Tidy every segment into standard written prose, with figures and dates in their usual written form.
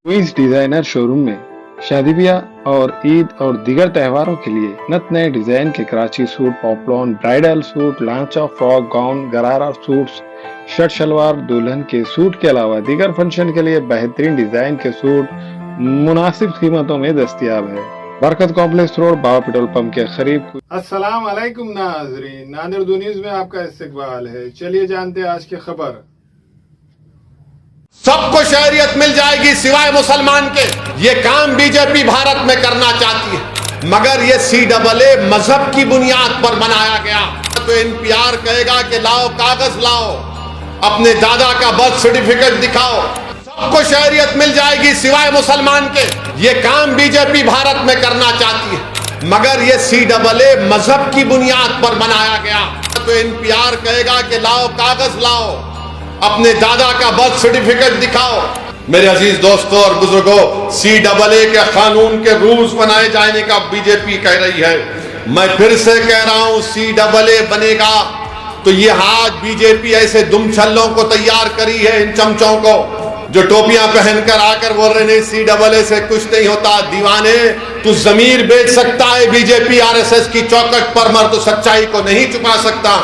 Queen's designer showroom में शादी ब्याह और ईद और दीगर त्योहारों के लिए नत नए डिजाइन के Karachi suit, poplin, bridal suit, लांचा, frock, gown, gharara suits, shirt shalwar, दुल्हन के सूट के अलावा दीगर फंक्शन के लिए बेहतरीन डिजाइन के सूट मुनासिब कीमतों में दस्तयाब है। बरकत कॉम्प्लेक्स रोड, बाबा पेट्रोल पंप के करीब। अस्सलाम वालेकुम नाज़रीन, नादिर उर्दू न्यूज़ में आपका इस्तकबाल है। चलिए जानते हैं आज की खबर। सबको शहरियत मिल जाएगी सिवाय मुसलमान के। ये काम बीजेपी भारत में करना चाहती है, मगर ये CAA मजहब की बुनियाद पर बनाया गया। तो NPR कहेगा कि लाओ कागज लाओ, अपने दादा का बर्थ सर्टिफिकेट दिखाओ। सबको शहरियत मिल जाएगी सिवाय मुसलमान के। ये काम बीजेपी भारत में करना चाहती है, मगर ये CAA मजहब की बुनियाद पर बनाया गया। तो NPR कहेगा कि लाओ कागज लाओ, अपने दादा का बर्थ सर्टिफिकेट दिखाओ। मेरे अजीज दोस्तों और बुजुर्गों, CAA के कानून के रूल्स बनाए जाने का बीजेपी कह रही है। मैं फिर से कह रहा हूं, CAA बनेगा तो ये आज बीजेपी ऐसे दुमछल्लों को तैयार करी है, इन चमचों को जो टोपियां पहनकर आकर बोल रहे नहीं CAA से कुछ नहीं होता। दीवाने, तू जमीर बेच सकता है बीजेपी RSS की चौखट पर, मर तो सच्चाई को नहीं छुपा सकता।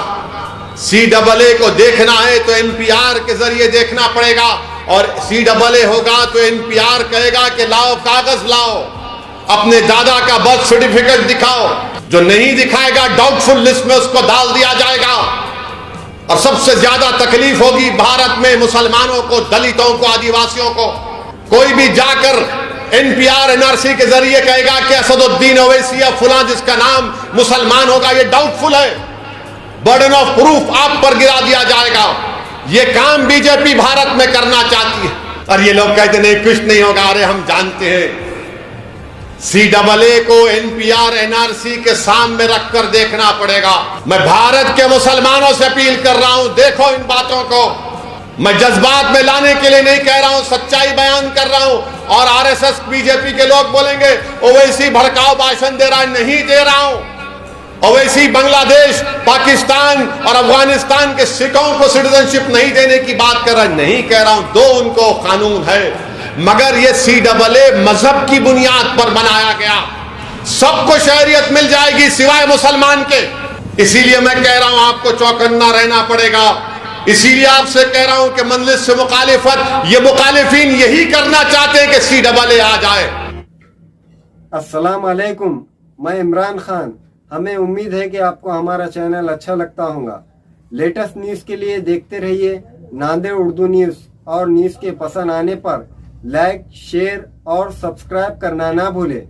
CAA को देखना है तो NPR के जरिए देखना पड़ेगा, और CAA होगा तो NPR कहेगा कि लाओ कागज लाओ, अपने दादा का बर्थ सर्टिफिकेट दिखाओ। जो नहीं दिखाएगा डाउटफुल लिस्ट में उसको डाल दिया जाएगा। और सबसे ज्यादा तकलीफ होगी भारत में मुसलमानों को, दलितों को, आदिवासियों को। कोई भी जाकर NPR NRC के जरिए कहेगा कि असदुद्दीन ओवैसी या फुला जिसका नाम मुसलमान होगा, ये डाउटफुल है, बर्डन ऑफ प्रूफ आप पर गिरा दिया जाएगा। ये काम बीजेपी भारत में करना चाहती है। और ये लोग कहते नहीं कुछ नहीं होगा। अरे हम जानते हैं, CAA को NPR NRC के सामने रखकर देखना पड़ेगा। मैं भारत के मुसलमानों से अपील कर रहा हूं, देखो इन बातों को। मैं जज्बात में लाने के लिए नहीं कह रहा हूं, सच्चाई बयान कर रहा हूं। और RSS बीजेपी के लोग बोलेंगे ओवैसी भड़काऊ भाषण दे रहा है, नहीं दे रहा हूं। ओवैसी बांग्लादेश, पाकिस्तान और अफगानिस्तान के सिखों को सिटीजनशिप नहीं देने की बात कर रहा है, नहीं कह रहा हूं। दो उनको कानून है, मगर ये CAA मजहब की बुनियाद पर बनाया गया। सबको शहरियत मिल जाएगी सिवाय मुसलमान के। इसीलिए मैं कह रहा हूं आपको चौकन्ना रहना पड़ेगा। इसीलिए आपसे कह रहा हूं कि मजलिस से मुखालिफत, ये मुखालिफिन यही करना चाहते हैं कि CAA आ जाए। अस्सलाम वालेकुम, मैं इमरान खान। हमें उम्मीद है कि आपको हमारा चैनल अच्छा लगता होगा। लेटेस्ट न्यूज़ के लिए देखते रहिए नादिर उर्दू न्यूज़, और न्यूज़ के पसंद आने पर लाइक, शेयर और सब्सक्राइब करना ना भूलें।